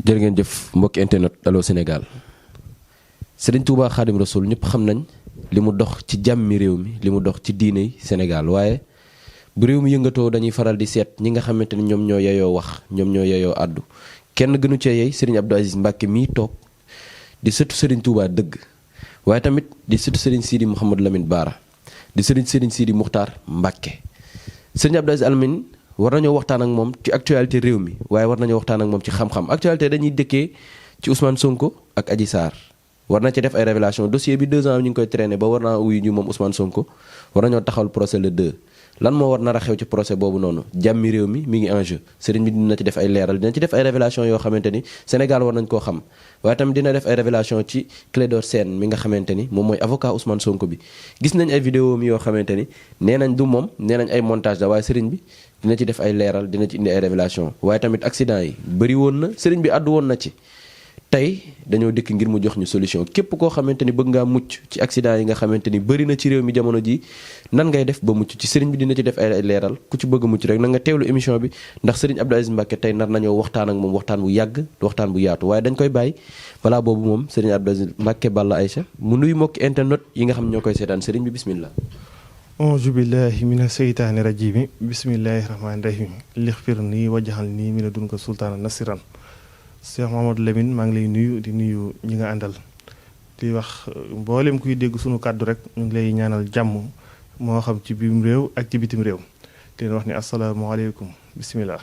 jërë ngeen jëf mbokki internet Allô Sénégal Serigne Touba Khadim Rasoul ñëpp xam nañ li mu dox ci jàmmi réew mi li mu dox ci diine Sénégal waaye bu réew mi yëngatoo dañuy faral di seet ñi nga xamante ni ñoom ñoo yeyoo wax ñoom ñoo yeyoo àddu kenn gënu cee yey Serigne Abdou Aziz Mbacke mii toog di sëtu Serigne Touba dëgg waaye tamit di sëtu Serigne Sidi Mouhamadou Lamine Bara di Serigne Sidi Muxtaar Mbacke Serigne Abdou Aziz Almine war nañoo waxtaan ak moom ci actualité réew mi waaye war nañoo waxtaan ak moom ci xam-xam actualité dañuy dëkkee ci Ousmane Sonko ak Adji Sarr war na ci def ay révélation dossier bi 2 ans ñu ngi koy traîner ba war naa uyu ñu moom Ousmane Sonko war nañoo taxawal procès le 2 lan moo war nar a xew ci procès boobu noonu jàmmi réew mi ngi en jeu sëriñ bi dina ci def ay leeral dina ci def ay révélation yoo xamante ni Sénégal war nañ koo xam waaye tamit dina def ay révélation ci Clédor Sène mi nga xamante ni moom mooy avocat Ousmane Sonko bi gis nañ ay vidéo mi yoo xamante ni nee nañ du moom nee nañ ay montage la waaye sëriñ bi dina ci def ay leeral dina ci indi ay révélation waaye tamit accident yi bëri woon na sëriñ bi àddu woon na ci tey dañoo dikk ngir mu jox ñu solution képp koo xamante ni bëgg ngaa mucc ci accident yi nga xamante ni bëri na ci réew mi jamono ji nan ngay def ba mucc ci sëriñ bi dina ci def ay leeral ku ci bëgg a mucc rek na nga teewlu émission bi ndax sëriñ Abdou Aziz Mbacke tey nar nañoo waxtaan ak moom waxtaan bu yàgg waxtaan bu yaatu waaye dañ koy bàyyi balaa boobu moom sëriñ Abdou Aziz Mbacke Balla Aïcha mu nuyu mbokki internet yi nga xam ñoo koy seetaan sëriñ bi bismillah auzu billahi mina seytaani rajimi bismillahi rahmaani rahim lixfir nii wajaxal nii mi ne dun ko sultaana nasiran Cheikh Mamadou Lamine maa ngi lay nuyu di nuyu ñi nga àndal di wax mboolem kuy dégg sunu kàddu rek ñu ngi lay ñaanal jàmm moo xam ci biim réew ak ci bitim réew di leen wax ni asalaamaaleykum bisimilah.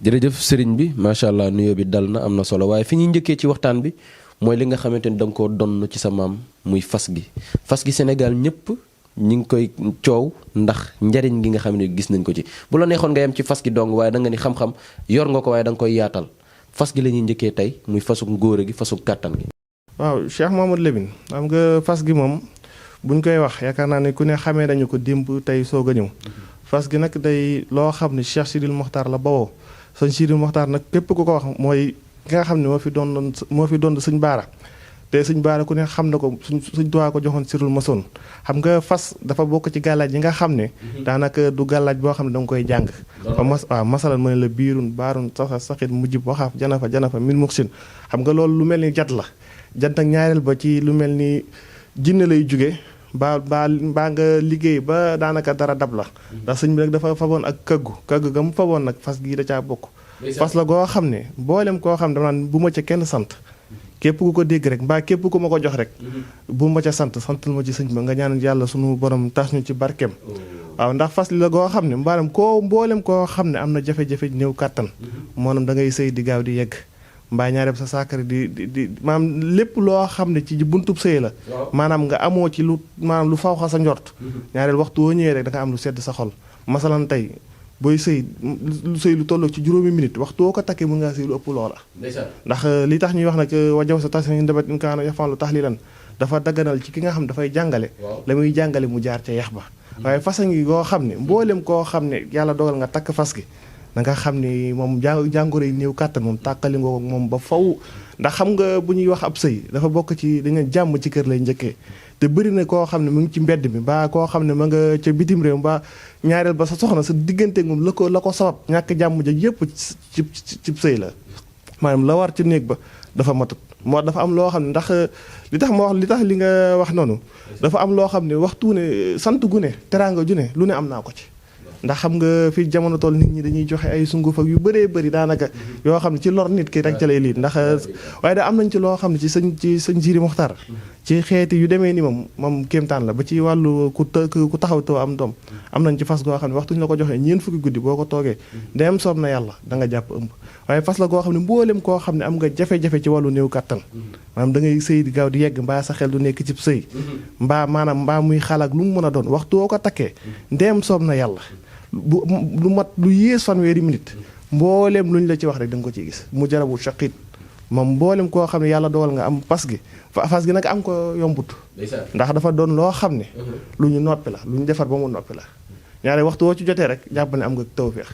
jërëjëf sëriñ bi macha allah nuyoo bi dal na am na solo waaye fi ñuy njëkkee ci waxtaan bi mooy li nga xamante ni da nga koo donn ci sa maam muy fas gi Sénégal ñëpp ñi ngi koy coow ndax njariñ gi nga xam ne gis nañ ko ci bu la neexoon nga yem ci fas gi dong waaye da nga ni xam-xam yor nga ko waaye da nga koy yaatal fas gi la ñuy njëkkee tey muy fasuk ngóore gi fasuk kàttan gi. waaw Cheikh Mamadou Lamine xam nga fas gi moom buñ koy wax yaakaar naa ne ku ne xamee nañu ko démb tey soog a ñëw fas gi nag day loo xam ne Cheikh Sidil Mokhtar la bawoo sëñ Sidil Mokhtar nag képp ku ko wax mooy ki nga xam ne moo fi doon sëñ Baara te sëñ Baara ku ne xam na ko suñ tuwaa ko joxoon sirul masoon xam nga fas dafa bokk ci gàllaaj yi nga xam ne daanaka du gàllaaj boo xam ne da nga koy jàng waaw masalan ma ne la biirun baarun saxa saxit mujjib waxaaf janafa min muxsin xam nga loolu lu mel ni jat la jant ak ñaareel ba ci lu mel ni jinne lay jóge baa nga liggéey ba daanaka dara dab la ndax sëñ bi nag dafa faboon ak kaggu ga mu faboon nag fas gii da caa bokk fas la goo xam ne mboolem koo xam ne dama naan bu ma ca kenn sant képp ku ko dégg rek mbaa képp ku ma ko jox rek bu ma ca santal ma ci sëñ ba nga ñaan yàlla sunu borom tas ñu ci barkeem waaw ndax fas li la goo xam ne mboolem koo xam ne am na jafe-jafe néew kàttan maanaam da ngay sëy di gaaw di yegg mbaa ñaareel sa saakari di maanaam lépp loo xam ne ci buntub sëy la maanaam nga amoo ci lu maanaam lu fawxa sa njort ñaareel waxtu woo ñëwee rek da nga am lu sedd sa xol masalan tey booy sëy lu tolloo ci juróomi minute waxtu woo ko takkee mën ngaa sëy lu ëpp loola ndax li tax ñuy wax nag wajaw sa tas ndebat in kaana yafan lu tax li lan dafa dagganal ci ki nga xam dafay jàngale la muy jàngale mu jaar ca yax ba waaye fasa ngi goo xam ne mboolem koo xam ne yàlla dogal nga takk fas gi da nga xam ni moom jàngoro yi néew kàttan moom tàkkali nga ko moom ba faw ndax xam nga bu ñuy wax ab sëy dafa bokk ci dañu jàmm ci kër lay njëkkee te bëri na koo xam ne mu ngi ci mbedd mi ba koo xam ne ma nga ca bitim réew ba ñaareel ba sa soxna sa diggante moom la ko sabab ñàkk jàmm ja yëpp ci sëy la maanaam la war ci néeg ba dafa matut moo dafa am loo xam ne ndax li tax li nga wax noonu dafa am loo xam ne waxtu ne sant gu ne teraanga ju ne lu ne am naa ko ci ndax xam nga fi jamono toll nit ñi dañuy joxe ay sunguf ak yu bëree bëri daanaka yoo xam ne ci lor nit ki rek ca lay lii ndax waaye da am nañ ci loo xam ne ci sëñ Sidi Mokhtar ci xeeti yu demee ni moom kéemtaan la ba ci wàllu ku taxaw taw am doom am nañ ci fas goo xam ne waxtuñu la ko joxee ñeent fukki guddi boo ko toogee ndeyam soob na yàlla da nga jàpp ëmb waaye fas la goo xam ne mboolem koo xam ne am nga jafe-jafe ci wàllu néew kàttan maanaam da ngay sëy di gaaw di yegg mbaa sa xel du nekk ci sëy mbaa muy xalaat lu mu mën a doon waxtu woo ko takkee ndeyam soob na yàlla lu mat lu yées fanweeri minute mbooleem luñ la ci wax rek da nga ko ciy gis mu jarabu shaqit moom mboolem koo xam ne yàlla dogal nga am fas gi nag am ko yombut ndax dafa doon loo xam ne lu ñu noppi la lu ñu defar ba mu noppi la ñaare waxtu woo ci jotee rek jàppal ne am nga tawféex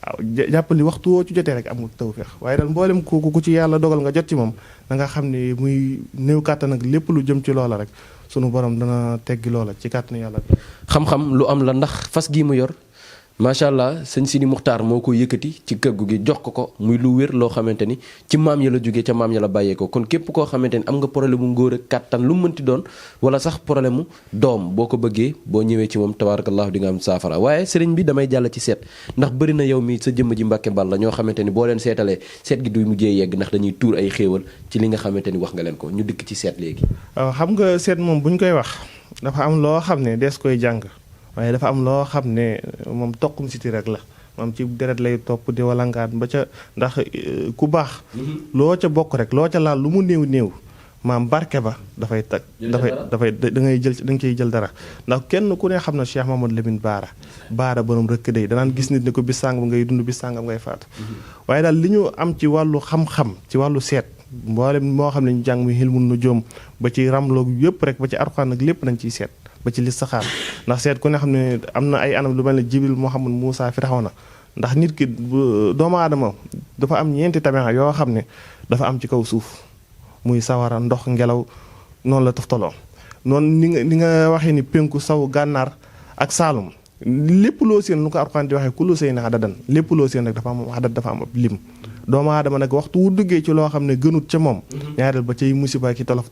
waaw jàppal ni waxtu woo ci jotee rek am nga tawféex waaye daal mboolem ku ci yàlla dogal nga jot ci moom da nga xam ne muy néew kàttan ak lépp lu jëm ci loola rek sunu borom dana teggi loola ci kàttanu yàlla. xam-xam lu am la ndax fas gii mu yor macha allah sëñ Sidi Muxtaar moo ko yëkkati ci kër gu gi jox ko ko muy lu wér loo xamante ni ci maam ya la jógee ca maam ya la bàyyee ko kon képp koo xamante ni am nga problème mu ngóor ak kàttan lu mu mënti doon wala sax problème mu doom boo ko bëggee boo ñëwee ci moom tabarakallahu di nga am saafara waaye sëriñ bi damay jàll ci seet ndax bëri na yow mi sa jëmm ji Mbàkke Balla ñoo xamante ni boo leen seetalee seet gi du mujjee yegg ndax dañuy tuur ay xéewal ci li nga xamante ni wax nga leen ko ñu dikk ci seet léegi. waaw xam nga seet moom bu ñu koy wax dafa am loo xam ne dees koy jàng waaye dafa am loo xam ne moom toqum siti rek la moom ci deret lay topp di walangaan ba ca ndax ku baax loo ca bokk rek loo ca laal lu mu néew néew maam barke ba dafay tag dafay da ngay jël da nga ciy jël dara ndax kenn ku ne xam na Cheikh Mamadou Lamine Baara borom rëkk day danaan gis nit ne ko bis sàngam ngay dund bis sàngam ngay faatu waaye daal li ñu am ci wàllu xam-xam ci wàllu seet mboolem moo xam ne ñu jàng muy xilmun nu joom ba ci ramloog yëpp rek ba ci Alxuraan nag lépp nañ ciy seet ba ci listixaar ndax seet ku ne xam ne am na ay anam lu mel ne Jibril Muhammad Muusa Firawna ndax nit ki doomu aadama dafa am ñeenti tabixa yoo xam ne dafa am ci kaw suuf muy sawara ndox ngelaw noonu la toftaloo noonu ni nga waxee ni penku saw gànnaar ak saalum lépp loo seen lu ko Alxuraan di waxee kullu shay'in adadan lépp loo seen rek dafa am adat dafa am ab lim doomu aadama nag waxtu wu duggee ci loo xam ne gënut ca moom ñaareel ba cay musiba ki tolof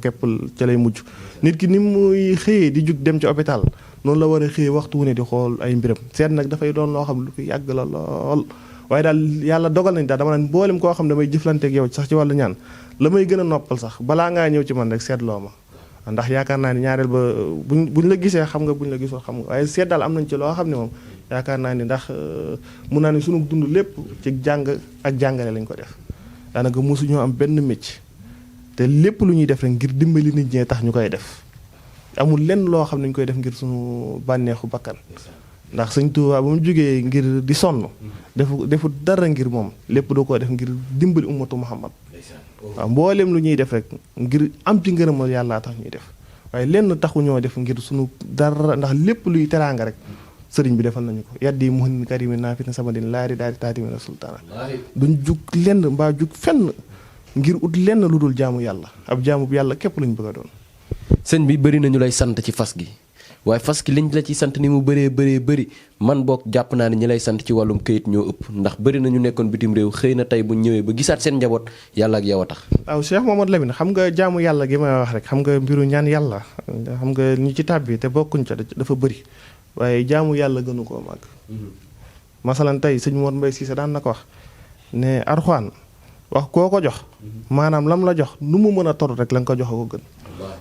képp ca lay mujj nit ki ni muy xëyee di jug dem ci hôpital noonu la war a xëyee waxtu wu ne di xool ay mbiram seet nag dafay doon loo xam lu fi yàgg la lool waaye daal yàlla dogal nañ daal dama naan mboolem koo xam ne damay jëflanteeg yow sax ci wàllu ñaan la may gën a noppal sax balaa ngaa ñëw ci man rek seetloo ma ndax yaakaar naa ni ñaareel ba buñ la gisee xam nga buñ la gisul xam nga waaye seet daal am nañ ci loo xam ne moom yaakaar naa ni ndax mun naa ni sunu dund lépp ci jàng ak jàngale lañ ko def daanaka mosuñoo am benn métier te lépp lu ñuy def rek ngir dimbali nit ñee tax ñu koy def amul lenn loo xam ne ñu koy def ngir sunu bànneexu bakkan ndax Sëñ Tuubaa ba mu jógee ngir di sonn defu dara ngir moom lépp doo ko def ngir dimbali ummatu Muhammad waaw mbooleem lu ñuy def rek ngir am ci ngërëmal yàlla tax ñuy def waaye lenn taxuñoo def ngir sunu dara ndax lépp luy teraanga rek sëriñ bi defal nañu ko yaddi muhin karimi naa fi na sama din laari daal di taati mina sultaana duñ jug lenn mbaa jug fenn ngir ut lenn lu dul jaamu yàlla ab jaamu bu yàlla képp lañ bëgg a doon. sëñ bi bëri nañu lay sant ci fas gi waaye fas gi liñ la ci sant ni mu bëri man boog jàpp naa ne ñi lay sant ci wàllum këyit ñoo ëpp ndax bëri nañu nekkoon bitim réew xëy na tey bu ñëwee ba gisaat seen njaboot yàlla ak yow a tax. waaw Cheikh Mamadou Lamine xam nga jaamu yàlla gi may wax rek xam nga mbiru ñaan yàlla xam nga ñu ci tàbbi te bokkuñ ca dafa bëri waaye jaamu yàlla gënu koo màgg. masalan tey sëñ Mor Mbaye Cissé daan na ko wax ne Alxuraan wax koo ko jox maanaam lam la jox nu mu mën a toll rek la nga ko jox ko gën.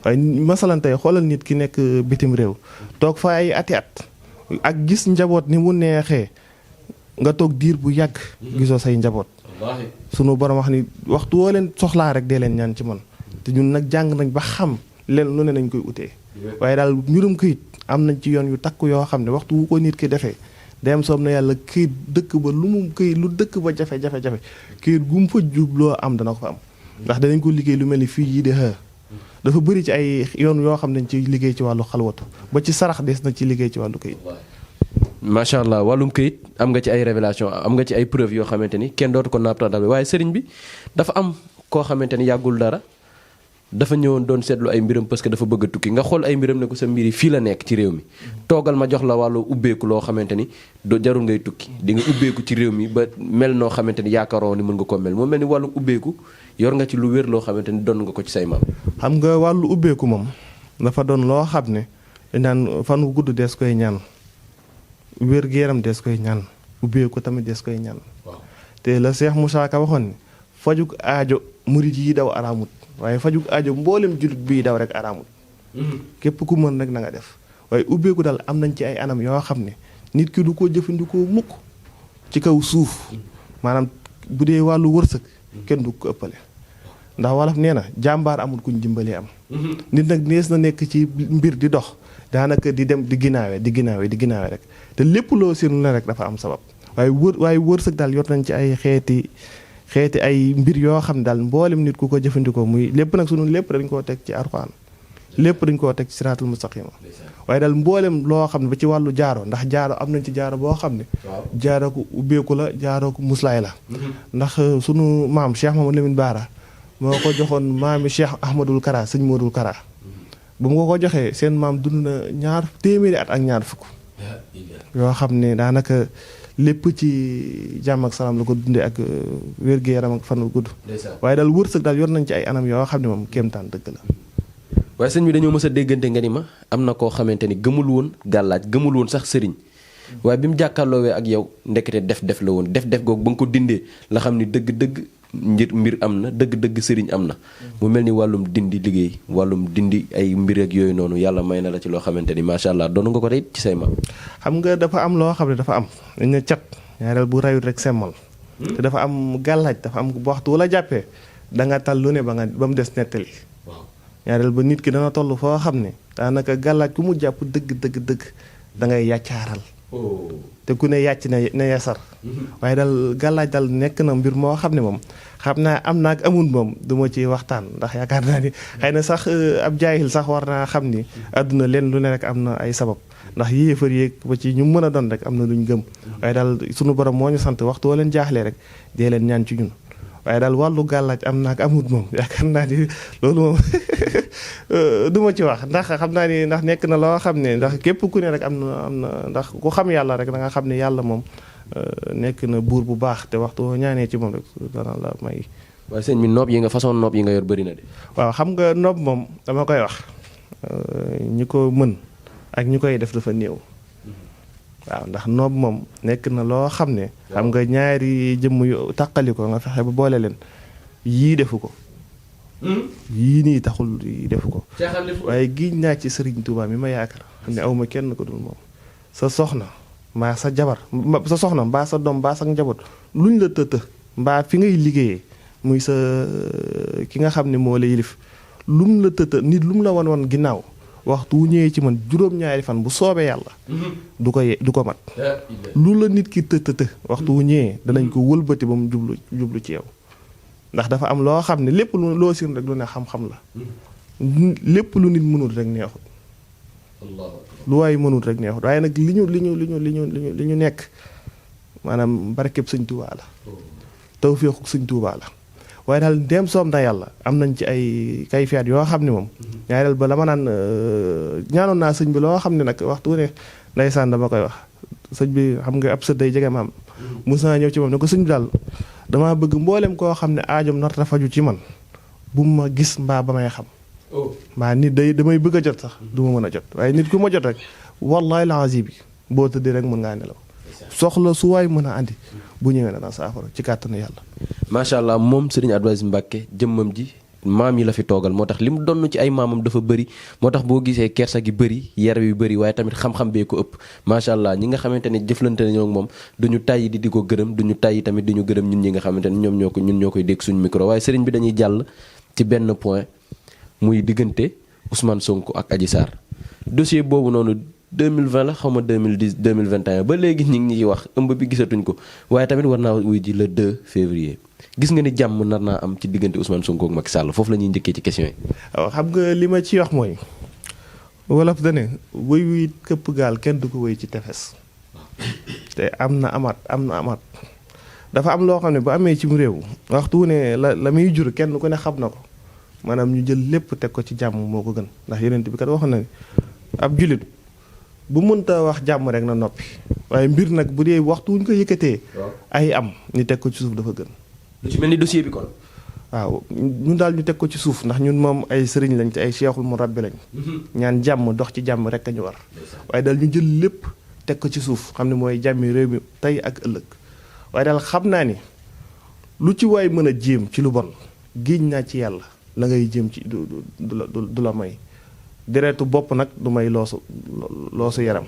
waaye masalan tey xoolal nit ki nekk bitim réew toog fa ay ati at ak gis njaboot ni mu neexee nga toog diir bu yàgg gisoo say njaboot sunu borom wax ni waxtu woo leen soxlaa rek dee leen ñaan ci man te ñun nag jàng nañ ba xam leen lu ne nañ koy utee waaye daal mbirum këyit am nañ ci yoon yu takk yoo xam ne waxtu wu ko nit ki defee dem soob na yàlla këyit dëkk ba lu mu këyit lu dëkk ba jafe-jafe këyit gu mu fa jubloo am dana ko fa am ndax danañ ko liggéey lu mel ni fii yi de dafa bëri ci ay yoon yoo xam ne dañ ci liggéey ci wàllu xalwatu ba ci sarax des na ci liggéey ci wàllu këyit. macha allah wàllum këyit am nga ci ay révélation am nga ci ay preuve yoo xamante ni kenn dootu ko naaptaanal waaye sëriñ bi dafa am koo xamante ni yàggul dara dafa ñëwoon doon seetlu ay mbiram parce que dafa bëgg a tukki nga xool ay mbiram ne ko sa mbir yi fii la nekk ci réew mi toogal ma jox la wàllu ubbeeku loo xamante ni do jarul ngay tukki di nga ubbeeku ci réew mi ba mel noo xamante ni yaakaaroo ni mën nga koo mel moo mel ni wàllu ubbeeku yor nga ci lu wér loo xamante ni doon nga ko ci say maam. xam nga wàllu ubbeeku moom dafa doon loo xam ne dañ naan fan wu gudd dees koy ñaan wér gu yaram dees koy ñaan ubbeeku tamit dees koy ñaan te la Cheikh Moussa Ka waxoon ni fajug aajo murit yi daw araamut waaye fajug aajo mboolem jullit bii daw rek araamut képp ku mën rek na nga def waaye ubbeeku daal am nañ ci ay anam yoo xam ne nit ki du ko jëfandikoo mukk ci kaw suuf maanaam bu dee wàllu wërsëg kenn du ko ëppale ndax wolof nee na jàmbaar amul kuñ dimbalee am nit nag nees na nekk ci mbir di dox daanaka di dem di ginnaawe rek te lépp loo seenu la rek dafa am sabab waaye wërsëg daal yor nañ ci ay xeeti ay mbir yoo xam ne daal mboolem nit ku ko jëfandikoo muy lépp nag sunu lépp dañ koo teg ci Alxuraan lépp dañ koo teg ci siraatul mustaqima waaye daal mboolem loo xam ne ba ci wàllu jaaro ndax jaaro am nañ ci jaaro boo xam ne jaaro ko ubbeeku la jaaro ko muslaay la ndax sunu maam Cheikh Mamadou Lamine Baara moo ko joxoon maami Cheikh Ahmadul Kara sëñ Modul Kara bu mu ko joxee seen maam dund na 200 at ak ñaar fukk yoo xam ne daanaka lépp ci jàmm ak salaam la ko dundee ak wér-gu-yaram ak fan wu gudd. waaye daal wërsëg daal yor nañ ci ay anam yoo xam ne moom kéemtaan dëgg la. waaye sëñ bi dañoo mës a déggante nga ni ma am na koo xamante ni gëmul woon gàllaaj gëmul woon sax sëriñ waaye bi mu jàkkaarloowee ak yow ndekete def la woon def googu ba nga ko dindee la xam ni dëgg-dëgg mbir am na dëgg-dëgg sëriñ am na. mu mel ni wàllum dindi liggéey wàllum dindi ay mbir ak yooyu noonu yàlla may na la ci loo xamante ni macha allah doon nga ko tey ci say maam. xam nga dafa am loo xam ne dafa am dañ ne cat ñaareel bu rayut rek semmal. te dafa am gàllaaj dafa am waxtu wala jàppee da nga tal lu ne ba mu des nettali. ñaareel ba nit ki dana toll foo xam ne daanaka gàllaaj ku mu jàpp dëgg da ngay yàccaaral. te ku ne yàcc ne yasar. waaye daal gàllaaj daal nekk na mbir moo xam ne moom xam naa am naa ak amul moom du ma ci waxtaan ndax yaakaar naa ni xëy na sax ab jaayil sax war naa xam ni àdduna leen lu ne rek am na ay sabab ndax yéefar yéeg ba ci ñu mën a doon rek am na luñ gëm. waaye daal sunu borom moo ñu sant waxtu woo leen jaaxlee rek dee leen ñaan ci ñun. waaye daal wàllu gàllaaj am na ak amut moom yaakaar naa ni loolu moom du ma ci wax ndax xam naa ni ndax nekk na loo xam ne ndax képp ku ne rek am na ndax ku xam yàlla rek da nga xam ne yàlla moom nekk na buur bu baax te waxtu ñaanee ci moom rek dana la may. waaye sëñ bi noob yi nga façon noob yi nga yor bëri na de. waaw xam nga noob moom dama koy wax ñi ko mën ak ñi koy def dafa néew. waaw ndax noob moom nekk na loo xam ne. xam nga ñaari jëmm yu taqali ko nga fexe ba boole leen yii defu ko. yii nii taxul yii defu ko. waaye giñ naa ci Serigne Touba mi ma yaakaar xam ne awma kenn ko dul moom. sa soxna mbaa sa jabar sa soxna mbaa sa doom mbaa sa njaboot luñ la tëtë mbaa fi ngay liggéeyee muy sa ki nga xam ne moo la yilif lum la tëtë nit lum la wan ginnaaw. waxtu wu ñëwee ci man juróom-ñaari fan bu soobee yàlla du ko mat lu la nit ki të waxtu wu ñëwee danañ ko wëlbati ba mu jublu ci yow ndax dafa am loo xam ne lépp lu loo sin rek lu ne xam-xam la lépp lu nit mënul rek neexut lu waay mënul rek neexut waaye nag li ñu nekk maanaam barkeb Sëñ Tuubaa la tawfeexu Sëñ Tuubaa la waaye daal dem soom na yàlla am nañ ci ay kayfiyaat yoo xam ne moom ñaareel ba la ma naan ñaanoon naa sëñ bi loo xam ne nag waxtu ne ndeysaan dama koy wax sëñ bi xam nga ab sët day jege maam mos naa ñëw ci moom ne ko sëñ bi daal damaa bëgg mboolem koo xam ne aajom narta faju ci man bu ma gis mbaa ba may xam mbaa nit damay bëgg a jot sax du ma mën a jot waaye nit ku ma jot rek wallahi laazim bi boo tëddee rek mën ngaa nelaw soxla su waay mën a andi bu ñëwee na saafara ci kàttanu yàlla. macha allah moom Serigne Abdou Aziz Mbacké jëmmam ji maam yi la fi toogal moo tax li mu donn ci ay maamam dafa bëri moo tax boo gisee kersa gi bëri yar wi bëri waaye tamit xam-xam bee ko ëpp macha allah ñi nga xamante ne jëflante nañoo ak moom duñu tàyyi di ko gërëm duñu tàyyi tamit di ñu gërëm ñun ñi nga xamante ne ñoom ñoo koy dégg suñu micro waaye Serigne bi dañuy jàll ci benn point muy diggante Ousmane Sonko ak Adji Sarr dossier boobu noonu 2020 la xaw ma 2010 2021 ba léegi ñu ngi ñuy wax ëmb bi gisatuñ ko waaye tamit war naa wuy ji le 2 février gis nga ni jàmm nar naa am ci diggante Ousmane Sonko ak Macky Sall foofu la ñuy njëkkee ci question yi. waaw xam nga li ma ciy wax mooy wolof da ne wëy wuy këpp gaal kenn du ko wëy ci tefes te am na amaat dafa am loo xam ne bu amee ci mu réew waxtu wu ne la muy jur kenn ku ne xam na ko maanaam ñu jël lépp teg ko ci jàmm moo ko gën ndax yonent bi kat wax na ne ab jullit bu mënta wax jàmm rek na noppi waaye mbir nag bu dee waxtu wuñ ko yëkkatee ay am ñu teg ko ci suuf dafa gën. lu ci mel ni dossier bi kon. waaw ñun daal ñu teg ko ci suuf ndax ñun moom ay sëriñ lañ ci ay seexul mu rabbi lañ. ñaan jàmm dox ci jàmm rek a ñu war. waaye daal ñu jël lépp teg ko ci suuf xam ne mooy jàmmi réew mi tey ak ëllëg waaye daal xam naa ni lu ci waay mën a jéem ci lu bon géej naa ci yàlla la ngay jéem ci du la may. deretu bopp nag du may loosu yaram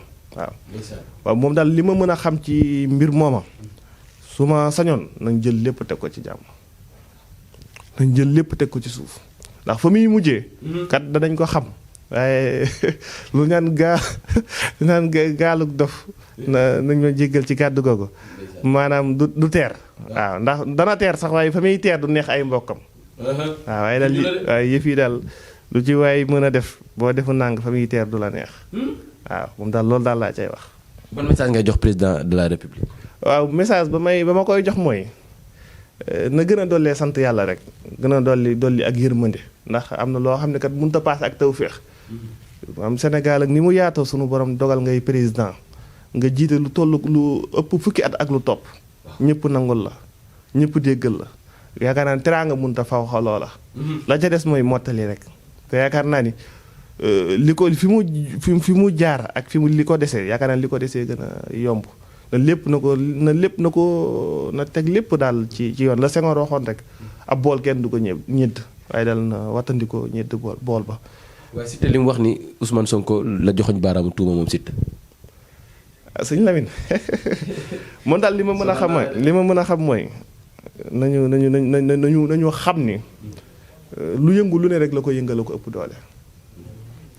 waaw moom daal li ma mën a xam ci mbir mooma su ma sañoon nañ jël lépp teg ko ci jàmm nañ jël lépp teg ko ci suuf ndax fa muy mujjee kat danañ ko xam waaye lu naan gaalug dof nañ ma jéggal ci kàddu googu maanaam du teer waaw ndax dana teer sax waaye fa muy teer du neex ay mbokkam waaw waaye daal waaye yëf yi daal lu ci waay mën a def boo defu nàng fa muy teer du la neex waaw moom daal loolu daal laa cay wax. ban message ngay jox président de la république. waaw message ba ma koy jox mooy na gën a dollee sant yàlla rek gën a dolli ak yërmande ndax am na loo xam ne kat mënut a paase ak tawféex. am Sénégal ak ni mu yaatoo sunu borom dogal ngay président nga jiite lu toll lu ëpp fukki at ak lu topp ñëpp nangul la ñëpp déggal la yaakaar naa ne teraanga mënut a faw xaloo la la ca des mooy mottali rek te yaakaar naa ni li ko fi mu jaar ak fi mu li ko desee yaakaar naa li ko desee gën a yomb na teg lépp daal ci yoon la Senghor waxoon rek ab bool kenn du ko ñedd waaye daal na wattandikoo ñedd bool ba. waaye Siteu li mu wax ni Ousmane Sonko la joxoñ baaraamu tuuma moom Siteu. sëñ Lamine moom daal li ma mën a xam mooy nañu xam ni lu yëngu lu ne rek la ko yëngal la ko ëpp doole.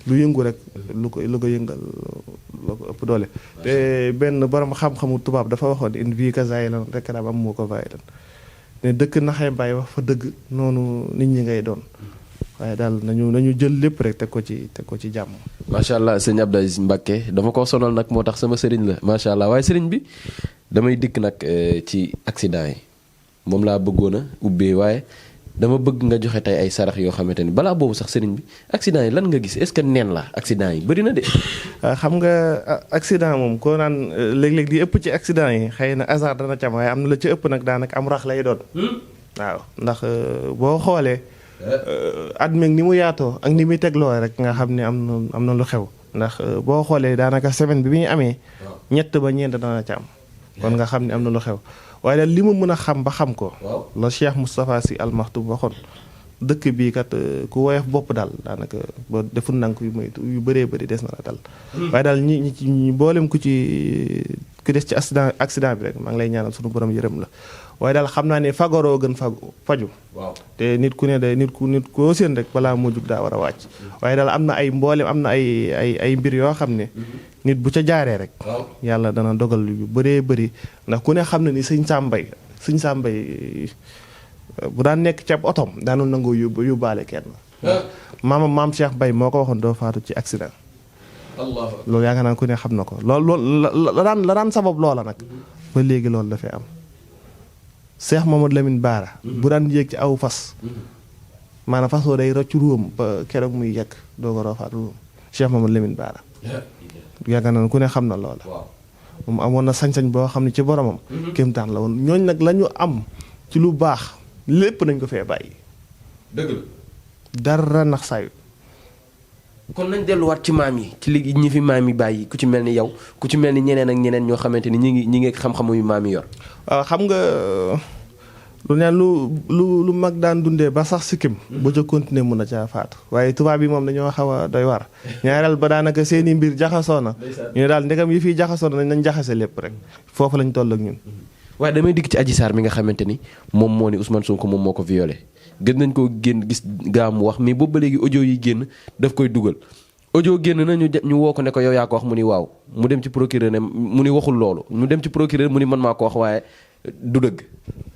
lu yëngu rek lu ko yëngal la ko ëpp doole. te benn borom xam-xamu tubaab dafa waxoon une vie que zaïlan rek daal am moo ko vaïlan ne dëkk naxee bàyyi wax fa dëgg noonu nit ñi ngay doon. waaye daal nañu jël lépp rek teg ko ci jàmm. macha allah sëñ Abdou Aziz Mbacké dama ko sonal nag moo tax sama sëriñ la macha allah waaye sëriñ bi damay dikk nag ci accident yi moom laa bëggoon a ubbee waaye dama bëgg nga joxe tey ay sarax yoo xamante ni balaa boobu sax sëriñ bi accident yi lan nga gis est-ce que neen la accident yi bëri na de. xam nga accident moom koo naan léeg-léeg di ëpp ci accident yi xëy na hasard dana ci am waaye am na la ci ëpp nag daanaka am rax lay doon. waaw ndax boo xoolee. at meeg ni mu yaatoo ak ni muy tegloo rek nga xam ne am na lu xew ndax boo xoolee daanaka semaine bi ñu amee ñett ba ñeent dana ca am kon nga xam ne am na lu xew waaye daal li ma mën a xam ba xam ko la Cheikh Moustapha Sy Al Maktoum waxoon dëkk bii kat ku woyof bopp daal daanaka ba deful nank yu bëree bëri des na la dal waaye daal ñi boolem ku des ci accident bi rek maa ngi lay ñaanal sunu borom yërëm la waaye daal xam naa ne fagaroo gën faju te nit ku ne day nit koo seen rek balaa moo jug daa war a wàcc waaye daal am na ay mboolem am na ay mbir yoo xam ne nit bu ca jaaree rek yàlla dana dogal yu bëree bëri ndax ku ne xam na ni sëñ Sàmbay bu daan nekk ci ab otom daanul nangoo yóbbaale kenn maam Cheikh Bay moo ko waxoon doo faatu ci accident loolu yaakaar naa ku ne xam na ko loolu la daan sabab loola nag ba léegi loolu dafay am Cheikh Mamadou Lamine Bara bu daan yéeg ci aw fas maanaam fasoo day rocc ruum ba keroog muy yegg doo ko roofaat ruum Cheikh Mamadou Lamine Bara yaakaar naa ku ne xam na loola moom amoon na sañ-sañ boo xam ne ci boromam kéemtaan la woon ñooñ nag la ñu am ci lu baax lépp nañ ko fee bàyyi dëgg la dara nax sayu kon nañ delluwaat ci maam yi ci léegi ñi fi maam yi bàyyi ku ci mel ni yow ku ci mel ni ñeneen ak ñeneen ñoo xamante ni ñi ngi xam-xamu yu maam yi yor waaw xam nga lu neen lu mag daan dundee ba sax sikkim ba ca continuer mun a caa faatu waaye tubaab yi moom dañoo xaw a doy war ñaareel ba daanaka seeni mbir jaxasoo na ñu ne daal ndegam yi fiy jaxasoo na nañ jaxase lépp rek foofu lañ toll ak ñun waaye damay digg ci Adji Sarr mi nga xamante ni moom moo ni Ousmane Sonko moom moo ko violé gën nañ koo génn gis gaamu wax mais boobu ba léegi audio yi génn daf koy dugal audio génn na ñu woo ko ne ko yow yaa ko wax mu ni waaw mu dem ci procureur ne mu ni waxul loolu mu dem ci procureur mu ni man maa ko wax waaye du dëgg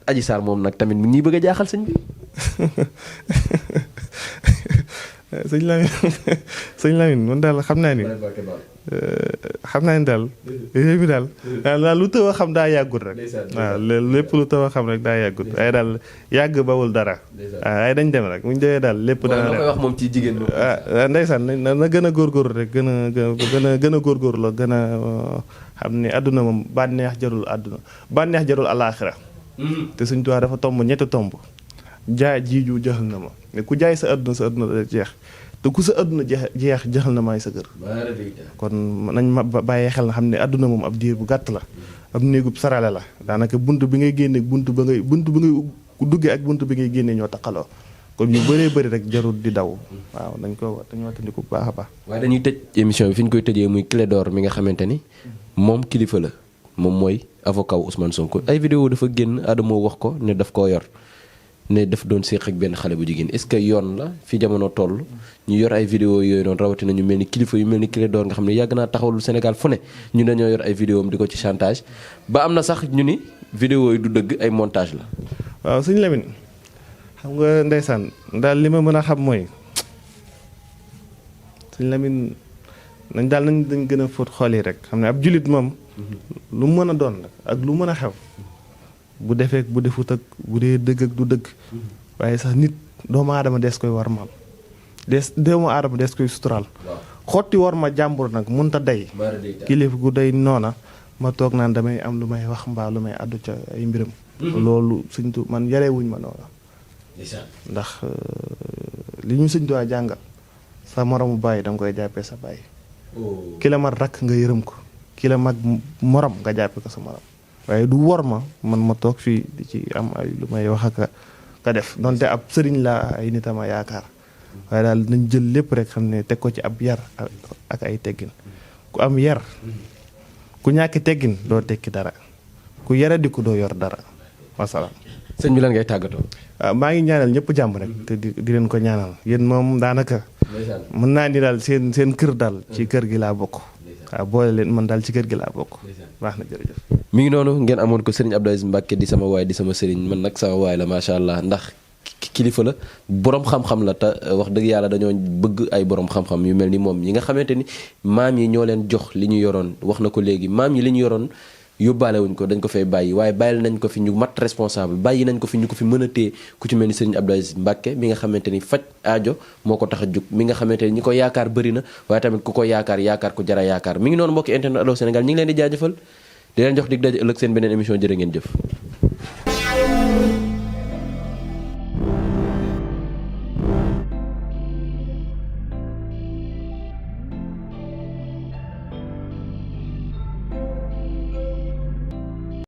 Adji Sarr moom nag tamit mu ñuy bëgg a jaaxal sëñ bi sëñ Lamine man daal xam naa ni daal yooyu bi daal lu tëw a xam daa yàggut rek waaw lépp lu tëw a xam rek daa yàggut waaye daal yàgg bawul dara waaw waaye dañ dem rek bu ñu demee daal lépp dana dem koy wax moom ci jigéen waaw ndeysaan na gën a góorgóorlu rek gën a góorgóorlu la gën a xam ne àdduna moom bànneex jarul alaaxira te Sëñ Tuubaa dafa tomb ñetti tomb jaay jiiju jaxal na ma ne ku jaay sa àdduna da jeex te ku sa àdduna jeex jaxal na maay sa kër kon nañ ma bàyyee xel na xam ne àdduna moom ab diir bu gàtt la ab néegub sarale la daanaka bunt bi ngay génne bunt bi ngay duggee ak bunt bi ngay génne ñoo taqaloo kon ñu bëree bëri rek jarul di daw waaw dañu wattandiku bu baax a baax waaye dañuy tëj émission bi fi ñu koy tëjee muy Clédor mi nga xamante ni moom kilifa la moom mooy avocat Ousmane Sonko ay vidéo dafa génn Adamo wax ko ne daf koo yor ne daf doon séq ak benn xale bu jigéen est-ce que yoon la fi jamono toll ñu yor ay vidéo yooyu noonu rawatina ñu mel ni kilifa yu mel ni Clédor nga xam ne yàgg naa taxawlu Sénégal fu ne ñu dañoo yor ay vidéo am di ko ci chantage ba am na sax ñu ni vidéo yi du dëgg ay montage la. waaw sëñ Lamine xam nga ndeysaan daal li ma mën a xam mooy sëñ Lamine dañ gën a fóot xool yi rek xam ne ab jullit moom lu mën a doon ak lu mën a xew bu defee bu defut ak bu dee dëgg ak du dëgg waaye sax nit doomu aadama des koy warmal doomu aadama des koy suturaal xotti war ma jàmbur nag munta day kilifa gu day noona ma toog naan damay am lu may wax mbaa lu may àddu ca ay mbiram loolu sëñ tu man yarewuñ ma noona ndax li ñu sëñ Tuubaa jàngal sa moromu bàyyi danga koy jàppee sa bàyyi ki la mag rakk nga yërëm ko ki la mag morom nga jàppee ko sa morom waaye du wor ma man ma toog fii di ci am ay lu may wax ak ka def donte ab sëriñ la ay nitama yaakaar waaye daal nañ jël lépp rek xam ne teg ko ci ab yar ak ay teggin ku am yar ku ñàkki teggin doo tekki dara ku yara di ko doo yor dara wasalaam. sëñ bi lan ngay tàggatoo. maa ngi ñaanal ñëpp jàmm rek te di leen ko ñaanal yéen moom daanaka mën naa ni daal seen kër daal ci kër gi laa bokk. waaw boole leen man daal ci kër gi laa bokk. baax na jërëjëf. mi ngi noonu ngeen amoon ko Serigne Abdou Aziz Mbacké di sama waay di sama sëriñ man nag sama waay la macha allah ndax kilifa la borom xam-xam la te wax dëgg yàlla dañoo bëgg ay borom xam-xam yu mel ni moom yi nga xamante ni maam yi ñoo leen jox li ñu yoroon wax na ko léegi maam yi li ñu yoroon yóbbaale wuñ ko dañ ko fay bàyyi waaye bàyyil nañ ko fi ñu mat responsable bàyyi nañ ko fi ñu ko fi mën a téye ku ci mel ni Serigne Abdou Aziz Mbacké mi nga xamante ni faj aajo moo ko tax a jug mi nga xamante ni ñi ko yaakaar bëri na waaye tamit ku ko yaakaar ko jara yaakaar mi ngi noonu mbokki internet Allô Sénégal ñi ngi leen di jaajëfal di leen jox dig daje ëllëg seen beneen émission jërë ngeen jëf